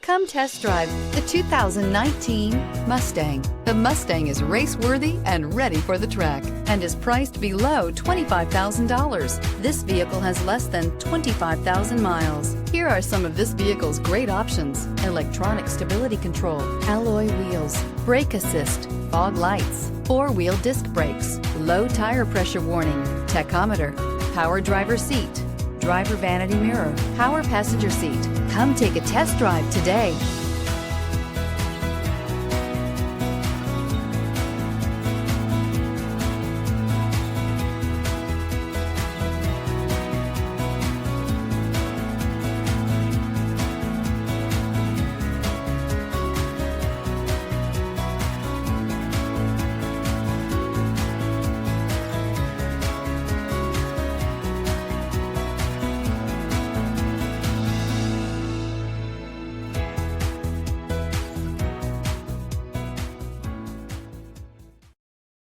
Come test drive the 2019 Mustang. The Mustang is race-worthy and ready for the track and is priced below $25,000. This vehicle has less than 25,000 miles. Here are some of this vehicle's great options: electronic stability control, alloy wheels, brake assist, fog lights, four-wheel disc brakes, low tire pressure warning, tachometer, power driver seat, driver vanity mirror, power passenger seat. Come take a test drive today.